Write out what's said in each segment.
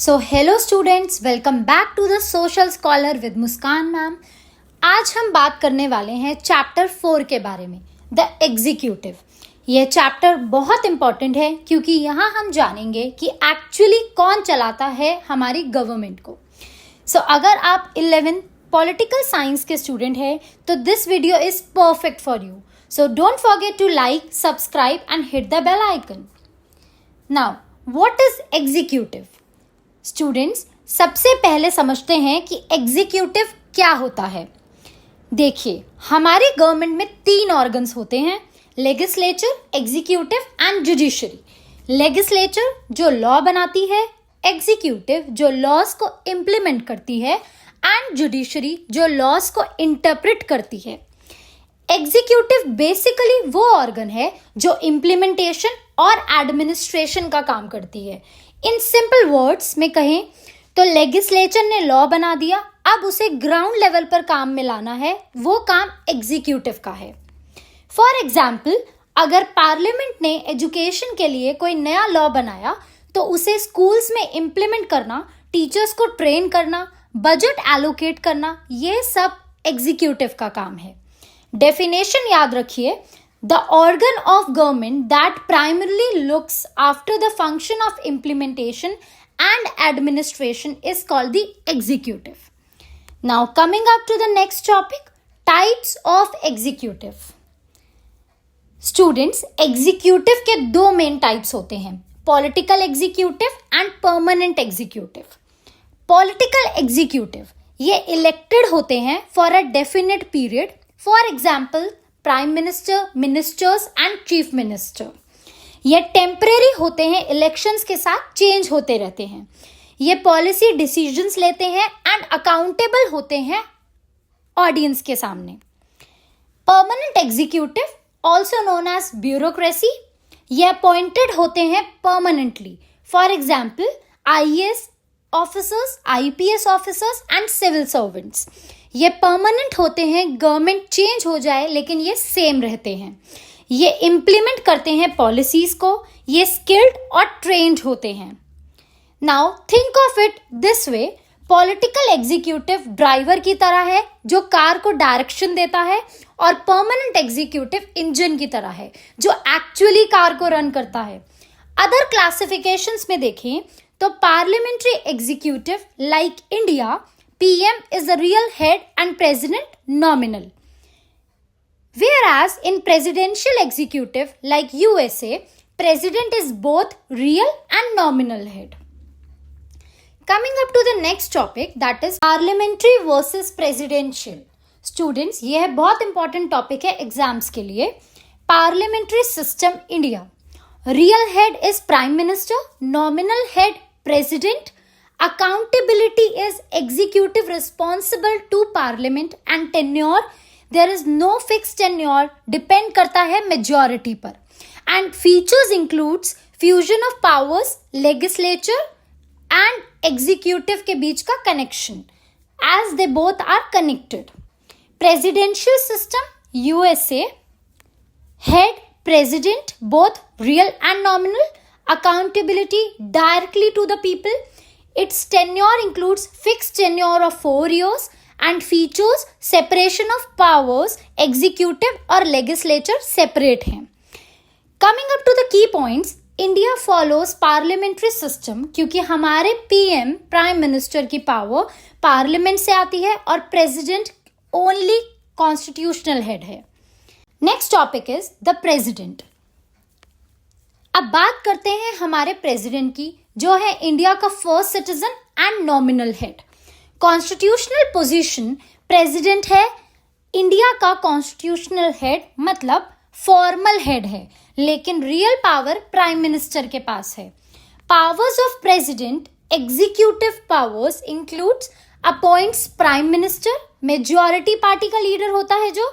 So hello students, welcome back to the social scholar with Muskan ma'am. आज हम बात करने वाले हैं चैप्टर 4 के बारे में, द एग्जीक्यूटिव। यह चैप्टर बहुत इंपॉर्टेंट है क्योंकि यहाँ हम जानेंगे कि एक्चुअली कौन चलाता है हमारी गवर्नमेंट को। सो अगर आप 11th पॉलिटिकल साइंस के स्टूडेंट हैं तो this video is perfect for you. So don't forget to like, subscribe and hit the bell icon. Now what is executive? Students, सबसे पहले समझते हैं कि एग्जीक्यूटिव क्या होता है। देखिए, हमारी गवर्नमेंट में 3 ऑर्गन्स होते हैं, legislature, executive and judiciary. Legislature जो लॉ बनाती है, एग्जीक्यूटिव जो लॉज को इम्प्लीमेंट करती है एंड जुडिशरी जो लॉज को इंटरप्रेट करती है। एग्जीक्यूटिव बेसिकली वो ऑर्गन है जो इम्प्लीमेंटेशन और एडमिनिस्ट्रेशन का काम करती है। इन सिंपल वर्ड्स में कहें तो लेजिस्लेचर ने लॉ बना दिया, अब उसे ग्राउंड लेवल पर काम में लाना है, वो काम एग्जीक्यूटिव का है। फॉर एग्जाम्पल, अगर पार्लियामेंट ने एजुकेशन के लिए कोई नया लॉ बनाया तो उसे स्कूल्स में इम्प्लीमेंट करना, टीचर्स को ट्रेन करना, बजट एलोकेट करना, ये सब एग्जीक्यूटिव का काम है। डेफिनेशन याद रखिए, the organ of government that primarily looks after the function of implementation and administration is called the executive. Now coming up to the next topic, types of executive. Students, executive के 2 main types होते हैं, political executive and permanent executive. Political executive ये elected होते हैं for a definite period, for example prime minister, ministers and chief minister. ये temporary होते हैं, elections के साथ चेंज होते रहते हैं। ये पॉलिसी डिसीजंस लेते हैं एंड अकाउंटेबल होते हैं ऑडियंस के सामने। Permanent executive also known as bureaucracy, ये अपॉइंटेड होते हैं permanently. For example IAS officers, IPS officers and civil servants. ये परमानेंट होते हैं, गवर्नमेंट चेंज हो जाए लेकिन ये सेम रहते हैं। ये इम्प्लीमेंट करते हैं पॉलिसीज को, ये स्किल्ड और ट्रेन्ड होते हैं। Now think of it this way, political executive driver की तरह है जो कार को डायरेक्शन देता है, और परमानेंट एग्जीक्यूटिव इंजन की तरह है जो एक्चुअली कार को रन करता है। अदर क्लासिफिकेशंस में देखें तो parliamentary executive like India, PM is the real head and president nominal. Whereas in presidential executive like USA, president is both real and nominal head. Coming up to the next topic, that is parliamentary versus presidential. Students, यह बहुत important topic है exams के लिए। Parliamentary system India. Real head is prime minister, nominal head president. Accountability is executive responsible to parliament and tenure, there is no fixed tenure, depend करता है majority पर, and features includes fusion of powers, legislature and executive के बीच का connection as they both are connected. Presidential system USA, head president both real and nominal, accountability directly to the people. Its tenure includes fixed tenure of 4 years and features separation of powers, executive और legislature separate हैं। Coming up to the key points, India follows parliamentary system क्योंकि हमारे PM, prime minister की power parliament से आती है और president only constitutional head है। Next topic is the president. अब बात करते हैं हमारे प्रेसिडेंट की, जो है इंडिया का first citizen and nominal head. Constitutional position president है, इंडिया का कॉन्स्टिट्यूशनल हेड मतलब फॉर्मल हेड है, लेकिन रियल पावर प्राइम मिनिस्टर के पास है। Powers of president, executive powers includes appoints prime minister, majority party का लीडर होता है जो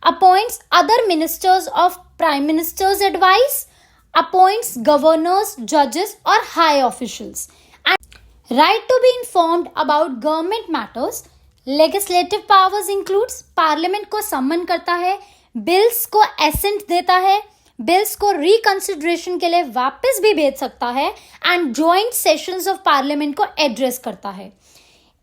appoints other ministers of prime ministers advice, appoints governors, judges or high officials, and right to be informed about government matters. Legislative powers includes parliament को सम्मन करता है, bills को assent देता है, बिल्स को रिकंसिडरेशन के लिए वापस भी भेज सकता है and joint sessions of parliament को एड्रेस करता है.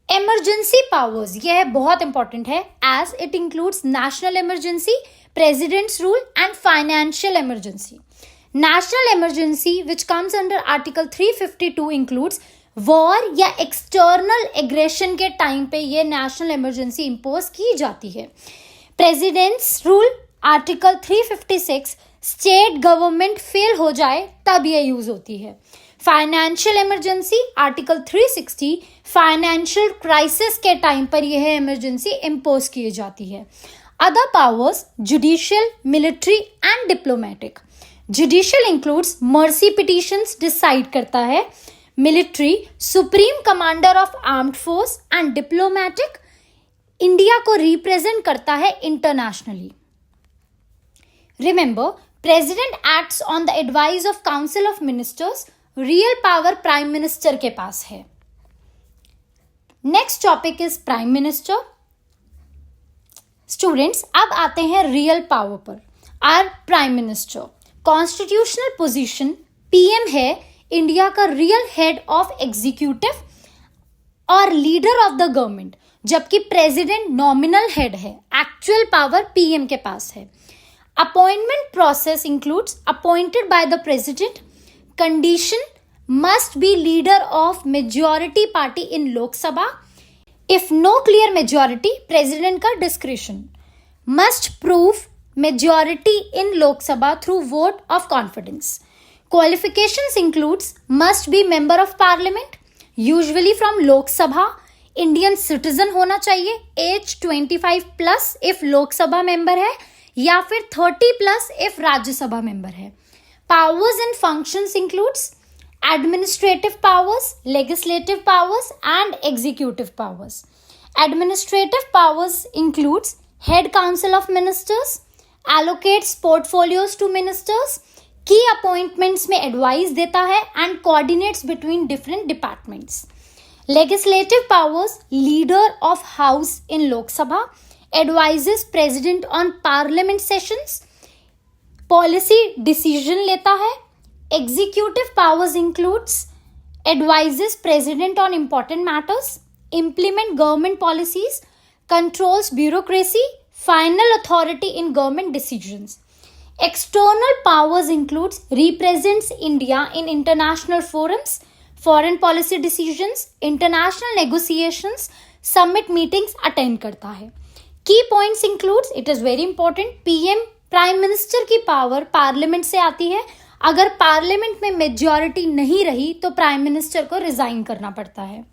इमरजेंसी पावर्स, यह बहुत इंपॉर्टेंट है as it includes national emergency, president's rule and financial emergency. National emergency which comes under article 352 includes war या एक्सटर्नल एग्रेशन के टाइम पे ये नेशनल इमरजेंसी इंपोज की जाती है. President's rule article 356 state government fail हो जाए तब ये यूज होती है. Financial emergency article 360 financial crisis के टाइम पर यह इमरजेंसी इंपोज की जाती है. Other powers judicial, military and diplomatic. Judicial includes mercy petitions decide करता है. Military supreme commander of armed force and diplomatic India को रिप्रेजेंट करता है internationally. Remember, president acts on the advice of council of ministers. Real power prime minister के पास है. Next topic is prime minister. Students, अब आते हैं real power पर. Are prime minister constitutional position PM है, इंडिया का रियल हेड ऑफ एग्जीक्यूटिव और लीडर ऑफ द गवर्नमेंट, जबकि प्रेसिडेंट नॉमिनल हेड है. एक्चुअल पावर पीएम के पास है. Appointment process includes appointed by the president. Condition must be leader of majority party in Lok Sabha. If no clear majority, president का discretion. Must prove majority in Lok Sabha through vote of confidence. Qualifications includes must be member of parliament, usually from Lok Sabha. Indian citizen होना चाहिए. Age 25 plus if Lok Sabha member है या फिर 30 plus if Rajya Sabha member है. Powers and functions includes administrative powers, legislative powers and executive powers. Administrative powers includes head council of ministers, allocates portfolios to ministers, key appointments में advice देता है and coordinates between different departments. Legislative powers, leader of house in Lok Sabha, advises president on parliament sessions, policy decision लेता है. Executive powers includes advises president on important matters, implement government policies, controls bureaucracy, final authority in government decisions. External powers includes represents India in international forums, foreign policy decisions, international negotiations, summit meetings attend करता है. Key points includes, it is very important, PM prime minister की power parliament से आती है. अगर parliament में majority नहीं रही तो प्राइम मिनिस्टर को रिजाइन करना पड़ता है.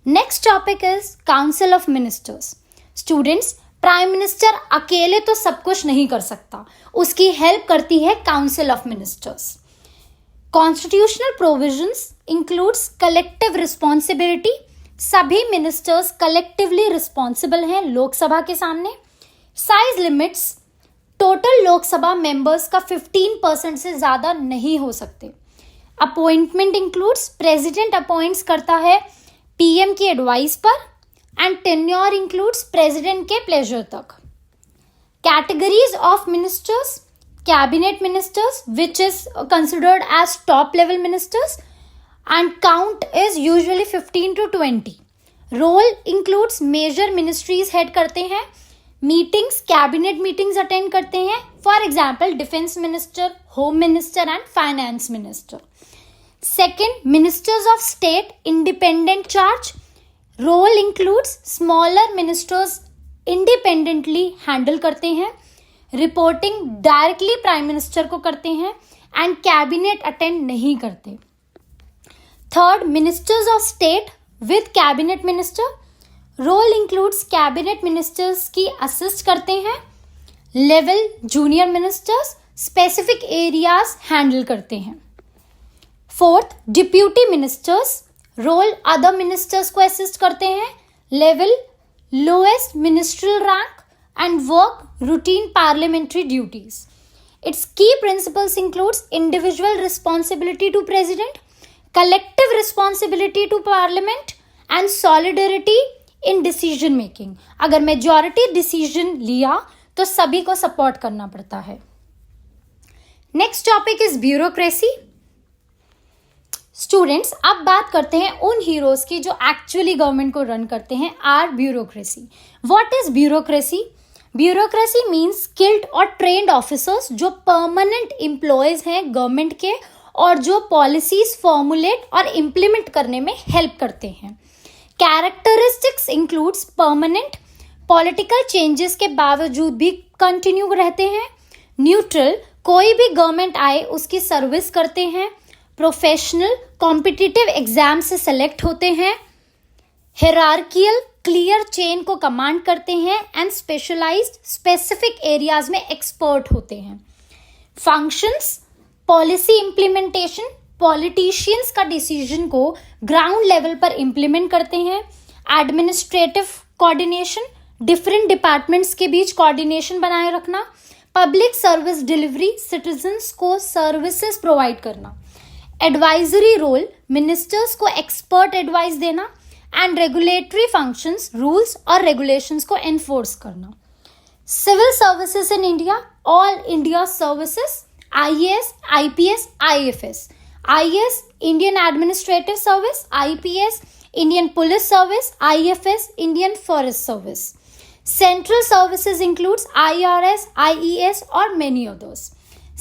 Next topic is council of ministers. Students, prime minister अकेले तो सब कुछ नहीं कर सकता, उसकी हेल्प करती है council of ministers. Constitutional provisions includes collective responsibility. सभी मिनिस्टर्स कलेक्टिवली रिस्पॉन्सिबल हैं लोकसभा के सामने. Size limits, total Lok Sabha members का 15% से ज्यादा नहीं हो सकते. अपॉइंटमेंट इंक्लूड्स प्रेसिडेंट अपॉइंट्स करता है पीएम की एडवाइस पर एंड टेन्योर इंक्लूड्स प्रेसिडेंट के प्लेजर तक. Categories of ministers, cabinet ministers which is considered as top level ministers and count is usually 15 to 20. Role includes major ministries head करते हैं. Meetings, cabinet meetings attend करते हैं. For example defence minister, home minister and finance minister. Second, ministers of state independent charge. Role includes smaller ministers independently handle करते हैं. Reporting directly prime minister को करते हैं and cabinet attend नहीं करते. Third, ministers of state with cabinet minister. Role includes cabinet ministers की assist करते हैं. Level junior ministers specific areas handle करते हैं. Fourth, deputy ministers. Role other ministers को असिस्ट करते हैं. Level lowest ministerial rank and work routine parliamentary duties. Its key principles includes individual responsibility to president, collective responsibility to parliament and solidarity in decision making. अगर majority decision लिया तो सभी को support करना पड़ता है. Next topic is bureaucracy. Students, अब बात करते हैं उन हीरोज की जो एक्चुअली गवर्नमेंट को रन करते हैं, are bureaucracy. What is bureaucracy? Bureaucracy means skilled और ट्रेन्ड ऑफिसर्स जो परमानेंट एम्प्लॉयज हैं गवर्नमेंट के और जो पॉलिसीज फॉर्मुलेट और इम्प्लीमेंट करने में हेल्प करते हैं। Characteristics includes permanent, political changes के बावजूद भी कंटिन्यू रहते हैं। न्यूट्रल, कोई भी गवर्नमेंट आए उसकी सर्विस करते हैं। प्रोफेशनल, कॉम्पिटिटिव एग्जाम से सेलेक्ट होते हैं। हिरार्कियल, क्लियर चेन को कमांड करते हैं। एंड स्पेशलाइज्ड, स्पेसिफिक एरियाज में एक्सपर्ट होते हैं। फंक्शंस, पॉलिसी इंप्लीमेंटेशन, पॉलिटिशियंस का डिसीजन को ग्राउंड लेवल पर इंप्लीमेंट करते हैं। एडमिनिस्ट्रेटिव कोऑर्डिनेशन, डिफरेंट डिपार्टमेंट्स के बीच कोऑर्डिनेशन बनाए रखना। पब्लिक सर्विस डिलीवरी, सिटीजन्स को सर्विसेज प्रोवाइड करना। एडवाइजरी रोल, मिनिस्टर्स को एक्सपर्ट एडवाइस देना। एंड रेगुलेटरी फंक्शंस, रूल्स और रेगुलेशंस को एनफोर्स करना। Civil services in India, all India services, IAS, IPS, IFS. IAS, Indian Administrative Service. IPS, Indian Police Service. IFS, Indian Forest Service. Central services includes IRS, IES और many others.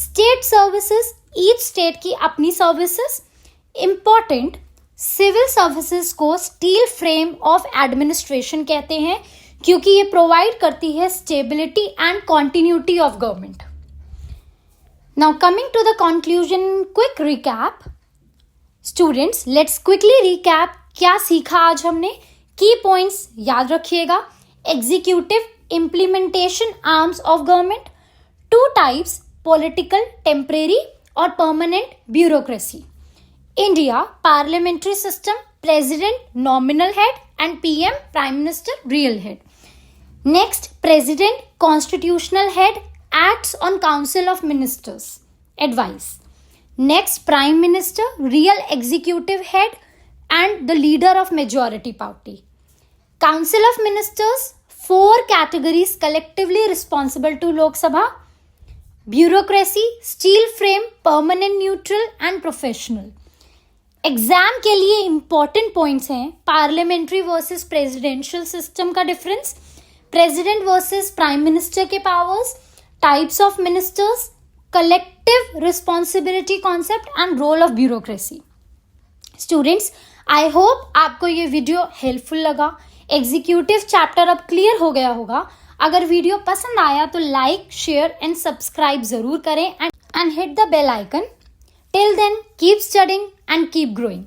State services, each state की अपनी services. Important, civil services को steel frame of administration कहते हैं क्योंकि ये provide करती है stability and continuity of government. Now coming to the conclusion, quick recap. Students, let's quickly recap क्या सीखा आज हमने. Key points याद रखिएगा. Executive, implementation arms of government. 2 types, political, temporary और permanent bureaucracy. India, parliamentary system, president, nominal head and PM, prime minister, real head. Next, president, constitutional head, acts on council of ministers, advice. Next, prime minister, real executive head and the leader of majority party. Council of ministers, 4 categories collectively responsible to Lok Sabha. Bureaucracy, steel frame, permanent, neutral and professional. Exam के लिए important points हैं. Parliamentary versus presidential system का difference, president versus prime minister के powers, types of ministers, collective responsibility concept and role of bureaucracy. Students, I hope आपको ये video helpful लगा. Executive chapter अब clear हो गया होगा. अगर वीडियो पसंद आया तो लाइक, शेयर एंड सब्सक्राइब जरूर करें and hit the bell icon. Till then, keep studying and keep growing.